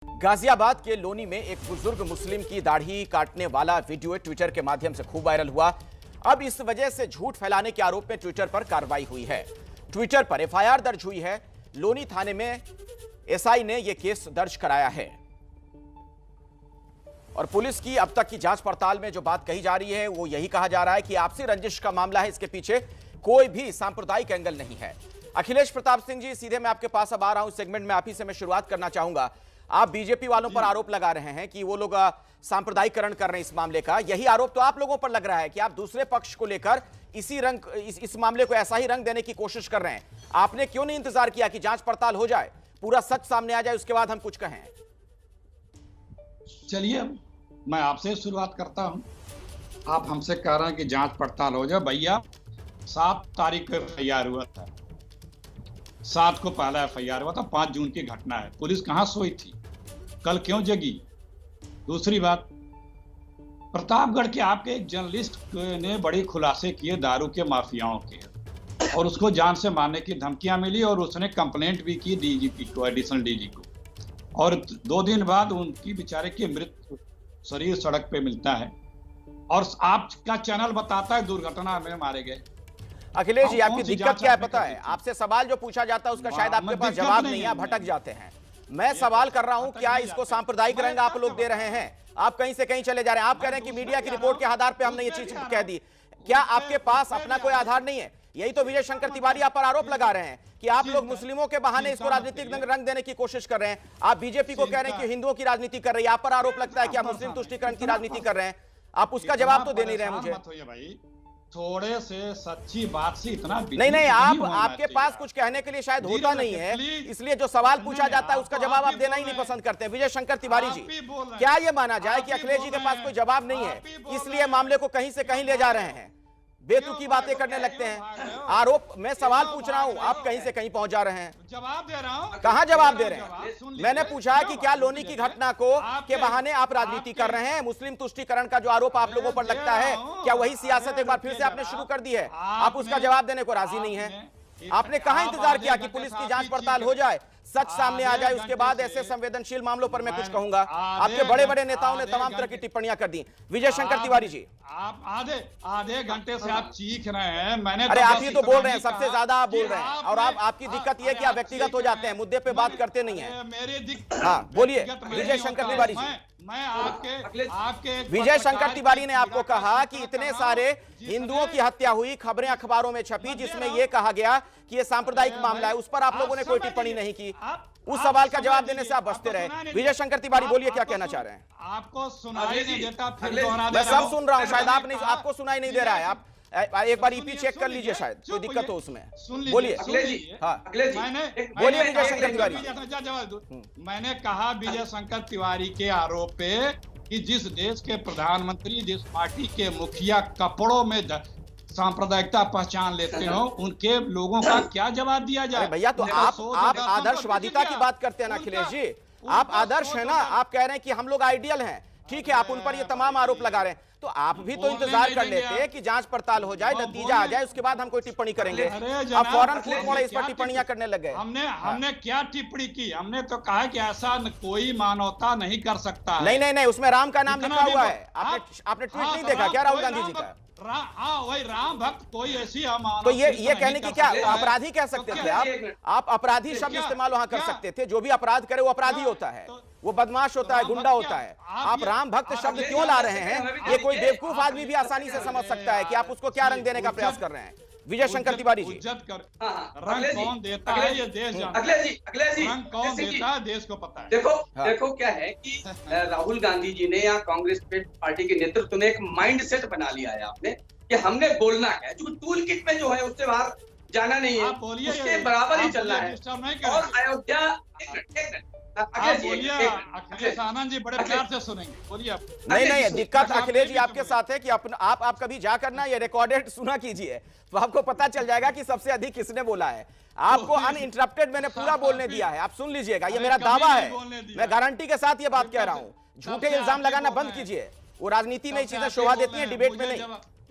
गाजियाबाद के लोनी में एक बुजुर्ग मुस्लिम की दाढ़ी काटने वाला वीडियो ट्विटर के माध्यम से खूब वायरल हुआ। अब इस वजह से झूठ फैलाने के आरोप में ट्विटर पर कार्रवाई हुई है। ट्विटर पर एफआईआर दर्ज हुई है। लोनी थाने में एसआई ने यह केस दर्ज कराया है और पुलिस की अब तक की जांच पड़ताल में जो बात कही जा रही है वो यही कहा जा रहा है कि आपसी रंजिश का मामला है, इसके पीछे कोई भी सांप्रदायिक एंगल नहीं है। अखिलेश प्रताप सिंह जी, सीधे मैं आपके पास अब आ रहा हूं। सेगमेंट में आप ही से मैं शुरुआत करना चाहूंगा। आप बीजेपी वालों पर आरोप लगा रहे हैं कि वो लोग सांप्रदायिकरण कर रहे हैं इस मामले का। यही आरोप तो आप लोगों पर लग रहा है कि आप दूसरे पक्ष को लेकर इस मामले को ऐसा ही रंग देने की कोशिश कर रहे हैं। आपने क्यों नहीं इंतजार किया कि जांच पड़ताल हो जाए, पूरा सच सामने आ जाए, उसके बाद हम कुछ कहें? चलिए मैं आपसे शुरुआत करता हूं। आप हमसे कह रहे हैं कि जांच पड़ताल हो जाए। भैया 7 तारीख को एफआईआर हुआ था, 7 को पहला एफआईआर हुआ था। 5 जून की घटना है। पुलिस कहां सोई थी? कल क्यों जगी? दूसरी बात, प्रतापगढ़ के आपके एक जर्नलिस्ट ने बड़ी खुलासे किए दारू के माफियाओं के, और उसको जान से मारने की धमकियां मिली और उसने कंप्लेंट भी की डीजीपी को, एडिशनल डीजी को। और 2 दिन बाद उनकी बेचारे की मृत शरीर सड़क पे मिलता है और आपका चैनल बताता है दुर्घटना में मारे गए। अखिलेश जी, आपकी दिक्कत क्या है पता है? आपसे सवाल जो पूछा जाता है उसका शायद आपके पास जवाब नहीं है, आप भटक जाते हैं। मैं सवाल कर रहा हूं, क्या इसको सांप्रदायिक रंग आप लोग दे रहे हैं? आप कहीं से कहीं चले जा रहे हैं। आप कह रहे हैं कि मीडिया की रिपोर्ट के आधार पर हमने ये चीज कह दी। क्या आपके पास अपना कोई आधार नहीं है? यही तो विजय शंकर तिवारी आप पर आरोप लगा रहे हैं कि आप लोग मुस्लिमों के बहाने इसको राजनीतिक रंग देने की कोशिश कर रहे हैं। आप बीजेपी को कह रहे हैं कि हिंदुओं की राजनीति कर रही है। आप पर आरोप लगता है कि आप मुस्लिम तुष्टीकरण की राजनीति कर रहे हैं। आप उसका जवाब तो दे नहीं रहे मुझे। थोड़े से सच्ची बात से इतना नहीं, आपके पास कुछ कहने के लिए शायद होता नहीं है, इसलिए जो सवाल पूछा जाता है उसका जवाब आप देना ही नहीं पसंद करते। विजय शंकर तिवारी जी, क्या ये माना जाए कि अखिलेश जी के पास कोई जवाब नहीं है, इसलिए मामले को कहीं से कहीं ले जा रहे हैं, बेतुकी बातें करने लगते हैं? आरोप, मैं सवाल पूछ रहा हूं, आप कहीं से कहीं पहुंच जा रहे हैं। जवाब दे रहा हूं। कहां जवाब दे रहे हैं? मैंने पूछा है कि क्या लोनी की घटना को के बहाने आप राजनीति कर रहे हैं? मुस्लिम तुष्टीकरण का जो आरोप आप लोगों पर लगता है, क्या वही सियासत एक बार फिर से आपने शुरू कर दी है? आप उसका जवाब देने को राजी नहीं है। आपने कहां इंतजार किया कि पुलिस की जांच पड़ताल हो जाए, सच सामने आ जाए, उसके बाद ऐसे संवेदनशील मामलों पर मैं कुछ कहूंगा? आपके बड़े बड़े नेताओं ने तमाम तरह की टिप्पणियां कर दी। विजय शंकर तिवारी जी, आप आधे घंटे से आप चीख रहे हैं। मैंने अरे आप ही तो बोल रहे हैं, सबसे ज्यादा आप बोल रहे हैं, और आपकी दिक्कत यह कि आप व्यक्तिगत हो जाते हैं, मुद्दे पे बात करते नहीं है। मेरी दिक्कत, हाँ बोलिए विजय शंकर तिवारी जी। मैं आपके विजय शंकर तिवारी ने आपको कहा कि इतने सारे हिंदुओं की हत्या हुई, खबरें अखबारों में छपी जिसमें यह कहा गया कि यह सांप्रदायिक मामला है, उस पर आप लोगों ने कोई टिप्पणी नहीं की। उस सवाल का जवाब देने से आप बचते रहे। विजय शंकर तिवारी, बोलिए क्या कहना चाह रहे हैं? आपको सुनाई नहीं देता, फिर मैं सब सुन रहा हूं, शायद आपको सुनाई नहीं दे रहा है। आप एक बार ईपी चेक कर लीजिए, शायद कोई दिक्कत हो उसमें। बोलिए। हाँ बोलिए विजय शंकर तिवारी। मैंने कहा विजय शंकर तिवारी के आरोप पे कि जिस देश के प्रधानमंत्री, जिस पार्टी के मुखिया कपड़ों में सांप्रदायिकता पहचान लेते हो, उनके लोगों का क्या जवाब दिया जाए? भैया तो आप आदर्शवादिता की बात करते हैं ना अखिलेश जी, आप आदर्श है ना। आप कह रहे हैं कि हम लोग आइडियल हैं, ठीक है, आप उन पर ये तमाम आरोप लगा रहे हैं, तो आप भी तो इंतजार कर लेते कि जांच पड़ताल हो जाए, नतीजा आ जाए, उसके बाद हम कोई टिप्पणी करेंगे। आप फौरन फूट मोड़े इस पर टिप्पणियां करने लग गए। हमने क्या टिप्पणी की? हमने तो कहा कि ऐसा कोई मानवता नहीं कर सकता है। नहीं, उसमें राम का नाम लिखा हुआ है। आपने ट्वीट नहीं देखा क्या राहुल गांधी जी का? हाँ, वही राम भक्त कोई ऐसी तो ये कहने की क्या अपराधी कह सकते थे आप अपराधी शब्द इस्तेमाल वहां कर सकते थे। जो भी अपराध करे वो अपराधी होता है, वो बदमाश होता है, गुंडा होता है। आप राम भक्त शब्द क्यों ला रहे हैं? ये कोई बेवकूफ आदमी भी आसानी से समझ सकता है कि आप उसको क्या रंग देने का प्रयास कर रहे हैं। विजय शंकर तिवारी जी, रंग कौन देता है ये देश जानता है। अखिलेश जी, रंग कौन देता है देश को पता है। देखो क्या है कि राहुल गांधी जी ने या कांग्रेस पार्टी के नेतृत्व ने एक माइंड सेट बना लिया है आपने कि हमने बोलना है, जो टूल किट में जो है उससे बाहर जाना नहीं है, उसके बराबर ही चलना है। और अयोध्या, अखिलेश आनंद जी बड़े प्यार से सुनेंगे, बोलिए आप। नहीं, दिक्कत अखिलेश जी आपके साथ है कि आप कभी जाकर ना ये रिकॉर्डेड सुना कीजिए, तो आपको पता चल जाएगा कि सबसे अधिक किसने बोला है। आपको अनइंटरप्टेड मैंने पूरा बोलने दिया है, आप सुन लीजिएगा, ये मेरा दावा है, मैं गारंटी के साथ ये बात कह रहा हूं। झूठे इल्जाम लगाना बंद कीजिए, वो राजनीति में ये चीजें शोभा देती हैं, डिबेट में नहीं।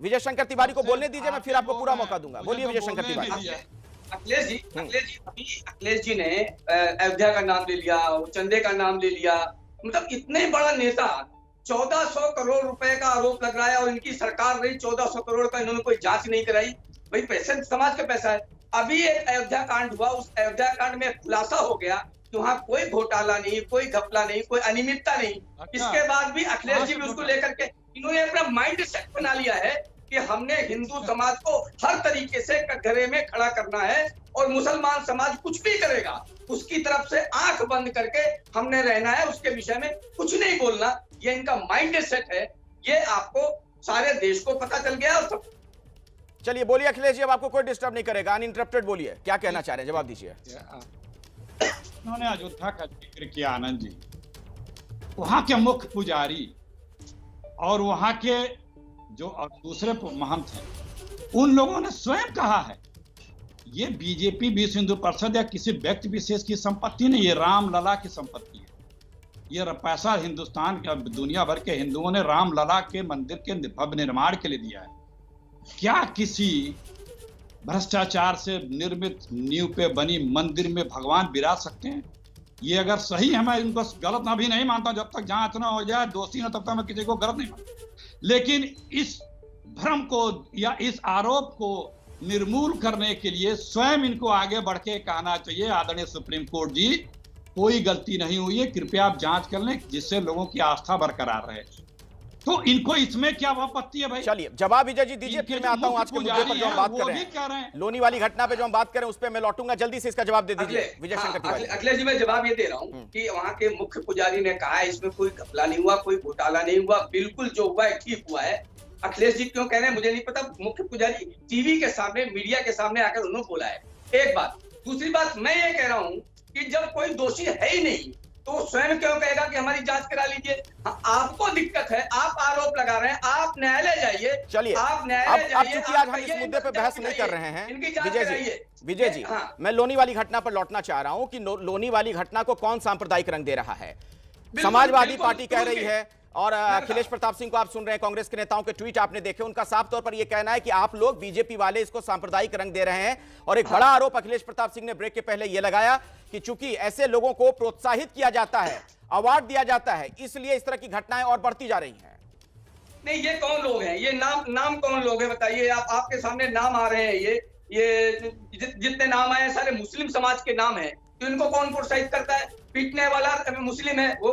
विजय शंकर तिवारी को बोलने दीजिए, मैं फिर आपको पूरा मौका दूंगा। बोलिए विजय शंकर तिवारी। अखिलेश जी अभी अखिलेश जी ने अयोध्या का नाम ले लिया, चंदे का नाम ले लिया, मतलब इतने बड़ा नेता 1400 करोड़ रुपए का आरोप लग रहा है और इनकी सरकार रही 1400 करोड़ का, इन्होंने कोई जांच नहीं कराई। भाई पैसे समाज का पैसा है। अभी एक अयोध्या कांड हुआ, उस अयोध्या कांड में खुलासा हो गया कि वहां कोई घोटाला नहीं, कोई घपला नहीं, कोई अनियमितता नहीं। इसके बाद भी अखिलेश जी भी उसको लेकर के इन्होंने अपना माइंड सेट बना लिया है कि हमने हिंदू समाज को हर तरीके से कटघरे में खड़ा करना है और मुसलमान समाज कुछ भी करेगा उसकी तरफ से आंख बंद करके हमने रहना है, उसके विषय में कुछ नहीं बोलना। ये इनका माइंड सेट है, ये आपको सारे देश को पता चल गया। और चलिए बोलिए अखिलेश जी, अब आपको कोई डिस्टर्ब नहीं करेगा, अनइंटरप्टेड बोलिए, क्या कहना चाह रहे हैं, जवाब दीजिए। उन्होंने अयोध्या का जिक्र किया आनंद जी, वहां के मुख्य पुजारी और वहां के जो दूसरे महंत हैं, उन लोगों ने स्वयं कहा है ये बीजेपी विश्व हिंदू परिषद या किसी व्यक्ति विशेष की संपत्ति नहीं, ये रामलला की संपत्ति है। ये पैसा हिंदुस्तान का, दुनिया भर के हिंदुओं ने रामलला के मंदिर के भव्य निर्माण के लिए दिया है। क्या किसी भ्रष्टाचार से निर्मित नींव पे बनी मंदिर में भगवान विराज सकते हैं? ये अगर सही है, मैं इनको गलत ना भी नहीं मानता, जब तक जांच ना हो जाए, दोषी ना, तब तक मैं किसी को गलत नहीं मानता। लेकिन इस भ्रम को या इस आरोप को निर्मूल करने के लिए स्वयं इनको आगे बढ़ के कहना चाहिए, आदरणीय सुप्रीम कोर्ट जी, कोई गलती नहीं हुई है, कृपया आप जांच कर लें, जिससे लोगों की आस्था बरकरार रहे। तो इनको इसमें क्या आपत्ति है भाई? चलिए जवाब विजय जी दीजिए, फिर मैं आता हूं आज के मुद्दे पर जो हम बात कर रहे हैं, लोनी वाली घटना पे जो हम बात करें उस पर मैं लौटूंगा, जल्दी से इसका जवाब दे दीजिए विजय शंकर तिवारी। अखिलेश जी मैं जवाब ये दे रहा हूँ कि वहाँ के मुख्य पुजारी ने कहा है इसमें कोई घपला नहीं हुआ, कोई घोटाला नहीं हुआ, बिल्कुल जो हुआ है ठीक हुआ है। अखिलेश जी क्यों कह रहे हैं मुझे नहीं पता, मुख्य पुजारी टीवी के सामने, मीडिया के सामने आकर उन्होंने बोला है। एक बात, दूसरी बात मैं ये कह रहा हूँ कि जब कोई दोषी है ही नहीं तो स्वयं क्यों कहेगा कि हमारी जांच करा लीजिए? आपको दिक्कत है, आप आरोप लगा रहे हैं, आप न्यायालय जाइए। चलिए आप न्यायालय जाइए। अब चूंकि आज हम इस मुद्दे पे बहस नहीं कर रहे हैं विजय जी, मैं लोनी वाली घटना पर लौटना चाह रहा हूं कि लोनी वाली घटना को कौन सांप्रदायिक रंग दे रहा है। समाजवादी पार्टी कह रही है और अखिलेश प्रताप सिंह को आप सुन रहे हैं, कांग्रेस के नेताओं के ट्वीट आपने देखे, उनका साफ तौर पर यह कहना है कि आप लोग बीजेपी वाले इसको सांप्रदायिक रंग दे रहे हैं। और एक बड़ा आरोप अखिलेश प्रताप सिंह ने ब्रेक के पहले यह लगाया कि चूंकि ऐसे लोगों को प्रोत्साहित किया जाता है, अवार्ड दिया जाता है, इसलिए इस तरह की घटनाएं और बढ़ती जा रही हैं। नहीं, ये कौन लोग हैं? ये नाम कौन लोग हैं बताइए? आपके सामने नाम आ रहे हैं, ये जितने नाम आए सारे मुस्लिम समाज के नाम हैं। तो इनको कौन प्रोत्साहित करता है? पीटने वाला मुस्लिम है, वो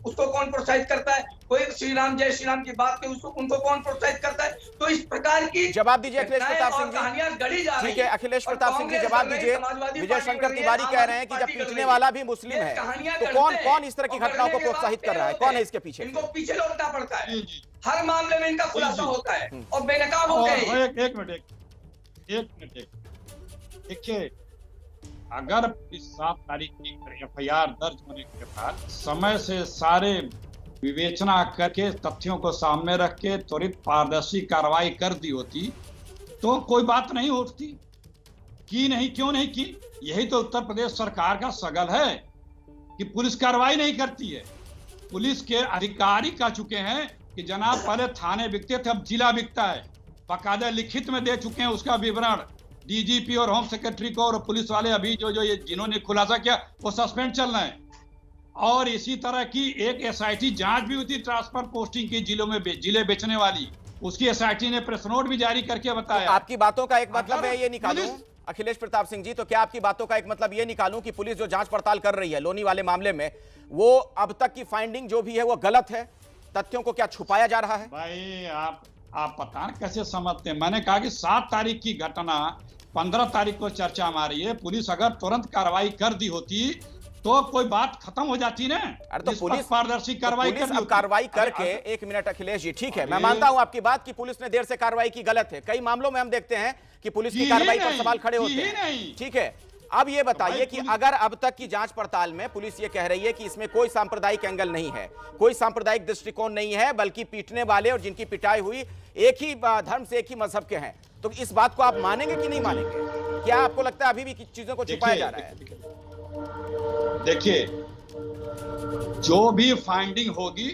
उसको कौन प्रोत्साहित करता है? कोई श्री राम जय श्री राम की बात की उसको उनको कौन प्रोत्साहित करता है? तो इस प्रकार की जवाब दीजिए अखिलेश प्रताप सिंह जी, कहानियां गढ़ी जा रही है। ठीक है अखिलेश प्रताप सिंह जी जवाब दीजिए। विजय शंकर तिवारी कह रहे हैं कि जब पीटने वाला भी मुस्लिम है तो कौन इस तरह की घटनाओं को प्रोत्साहित कर रहा है? कौन है इसके पीछे? इनको पीछे लौटना पड़ता है, हर मामले में इनका खुलासा होता है और बेनकाब हो गए। एक मिनट देखिए, अगर इस 7 तारीख की FIR दर्ज होने के बाद समय से सारे विवेचना करके तथ्यों को सामने रख के त्वरित पारदर्शी कार्रवाई कर दी होती तो कोई बात नहीं उठती। की नहीं, क्यों नहीं की? यही तो उत्तर प्रदेश सरकार का सगल है कि पुलिस कार्रवाई नहीं करती है। पुलिस के अधिकारी कह चुके हैं कि जनाब पहले थाने बिकते थे, अब जिला बिकता है। बाकायदा लिखित में दे चुके हैं उसका विवरण डीजीपी और होम सेक्रेटरी को, और पुलिस वाले अभी जो ये जिन्होंने खुलासा किया वो सस्पेंड चल रहे हैं। और इसी तरह की एक SIT जांच भी हुई थी ट्रांसफर पोस्टिंग की जिलों में, जिले बेचने वाली, उसकी SIT ने प्रेस नोट भी जारी करके बताया। तो आपकी बातों का एक मतलब है ये निकालूं अखिलेश प्रताप सिंह जी, तो क्या आपकी बातों का एक मतलब ये निकालूं कि पुलिस जो जांच पड़ताल कर रही है लोनी वाले मामले में, वो अब तक की फाइंडिंग जो भी है वो गलत है? तथ्यों को क्या छुपाया जा रहा है? भाई आप पता नहीं कैसे समझते हैं। मैंने कहा कि 7 तारीख की घटना 15 तारीख को चर्चा में आ रही है। पुलिस अगर तुरंत कार्रवाई कर दी होती तो कोई बात खत्म हो जाती ना। अरे तो पुलिस पारदर्शी कार्रवाई कार्रवाई करके, एक मिनट अखिलेश जी, ठीक है मैं मानता हूं आपकी बात कि पुलिस ने देर से कार्रवाई की, गलत है। कई मामलों में हम देखते हैं कि पुलिस की कार्रवाई पर सवाल खड़े होते हैं, ठीक है। अब ये बताइए कि अगर अब तक की जांच पड़ताल में पुलिस ये कह रही है कि इसमें कोई सांप्रदायिक एंगल नहीं है, कोई सांप्रदायिक दृष्टिकोण नहीं है, बल्कि पीटने वाले और जिनकी पिटाई हुई एक ही धर्म से, एक ही मजहब के हैं, तो इस बात को आप मानेंगे कि नहीं मानेंगे? क्या आपको लगता है अभी भी चीजों को छुपाया जा रहा है? देखिए, जो भी फाइंडिंग होगी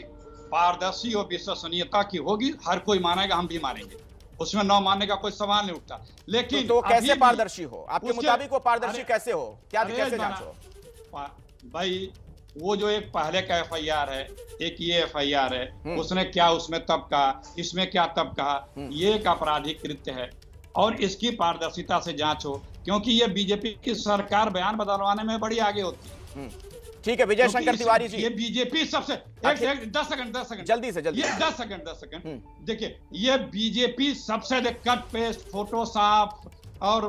पारदर्शी और विश्वसनीयता की होगी, हर कोई मानेगा, हम भी मानेंगे। उसमें न मानने का कोई सवाल नहीं उठता। लेकिन तो कैसे अभी पारदर्शी हो आपके उसके- मुताबिक? वो पारदर्शी अरे- कैसे हो? क्या अरे कैसे जना- जांच हो? भाई वो जो एक पहले का FIR है, एक ये FIR है, उसने क्या उसमें तब कहा, इसमें क्या तब कहा, ये एक आपराधिक कृत्य है और इसकी पारदर्शिता से जांच हो, क्योंकि ये बीजेपी की सरकार बयान बदलवाने में बड़ी आगे होती है। ठीक है विजय शंकर तिवारी जी, ये बीजेपी सबसे 10 सेकंड जल्दी से जल्दी, ये 10 सेकंड देखिए, ये बीजेपी सबसे कट पेस्ट फोटोशॉप और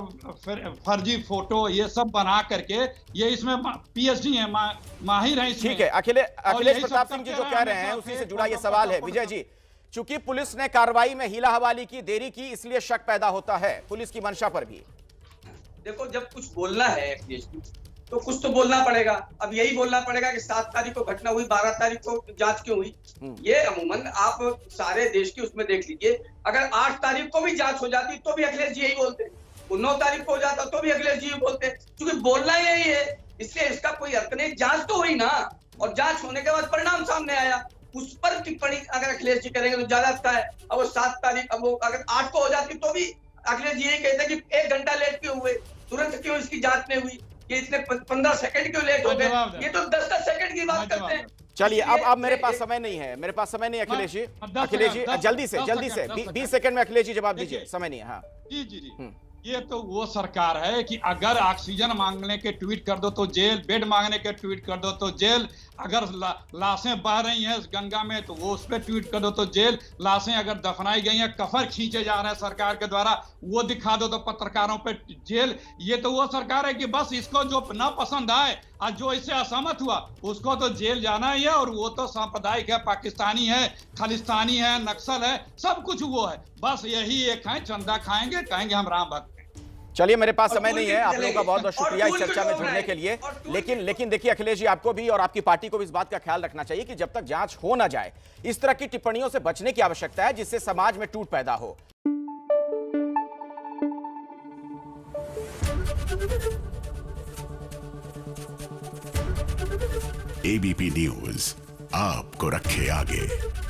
फिर फर्जी फोटो ये सब बना करके ये इसमें PhD है, माहिर है इसमें। ठीक है अखिलेश प्रताप सिंह जी जो कह रहे हैं हमेशा उसी से जुड़ा ये सवाल है विजय जी। चूंकि पुलिस ने कार्रवाई में हीला हवाली की, देरी की, इसलिए शक पैदा होता है पुलिस की मंशा पर भी। देखो जब कुछ बोलना है अखिलेश जी तो कुछ तो बोलना पड़ेगा। अब यही बोलना पड़ेगा कि 7 तारीख को घटना हुई, 12 तारीख को जांच क्यों हुई। ये अमूमन आप सारे देश की उसमें देख लीजिए, अगर 8 तारीख को भी जांच हो जाती तो भी अखिलेश जी यही बोलते, 9 तारीख को हो जाता तो भी अखिलेश जी बोलते, क्योंकि बोलना यही है, इसलिए इसका कोई अर्थ नहीं। जांच तो हुई ना, और जांच होने के बाद परिणाम सामने आया, उस पर टिप्पणी अगर अखिलेश जी करेंगे तो ज्यादा अच्छा है। अब वो 7 तारीख, अब वो अगर 8 को हो जाती तो भी अखिलेश जी यही कहते कि 1 घंटा लेट क्यों हुए, तुरंत क्यों इसकी जांच नहीं हुई, ये इतने 15 सेकंड क्यों लेट हो गए, ये तो 10-10 सेकंड की बात करते हैं। चलिए अब मेरे पास समय नहीं है, मेरे पास समय नहीं है अखिलेश जी, जल्दी से 20 सेकंड में अखिलेश जी जवाब दीजिए, समय नहीं है। हाँ जी ये तो वो सरकार है कि अगर ऑक्सीजन मांगने के ट्वीट कर दो तो जेल, बेड मांगने के ट्वीट कर दो तो जेल, अगर लाशें बह रही हैं गंगा में तो वो उस पर ट्वीट कर दो तो जेल, लाशें अगर दफनाई गई हैं, कफर खींचे जा रहे हैं सरकार के द्वारा, वो दिखा दो तो पत्रकारों पे जेल। ये तो वो सरकार है कि बस इसको जो ना पसंद आए और जो इससे असहमत हुआ उसको तो जेल जाना ही है, और वो तो सांप्रदायिक है, पाकिस्तानी है, खालिस्तानी है, नक्सल है, सब कुछ वो है। बस यही एक है, चंदा खाएंगे, कहेंगे हम राम भक्त। चलिए मेरे पास समय नहीं है, आप लोगों का बहुत बहुत शुक्रिया इस चर्चा में जुड़ने के लिए। लेकिन देखिए अखिलेश जी, आपको भी और आपकी पार्टी को भी इस बात का ख्याल रखना चाहिए कि जब तक जांच हो ना जाए इस तरह की टिप्पणियों से बचने की आवश्यकता है जिससे समाज में टूट पैदा हो। ABP न्यूज आपको रखे आगे।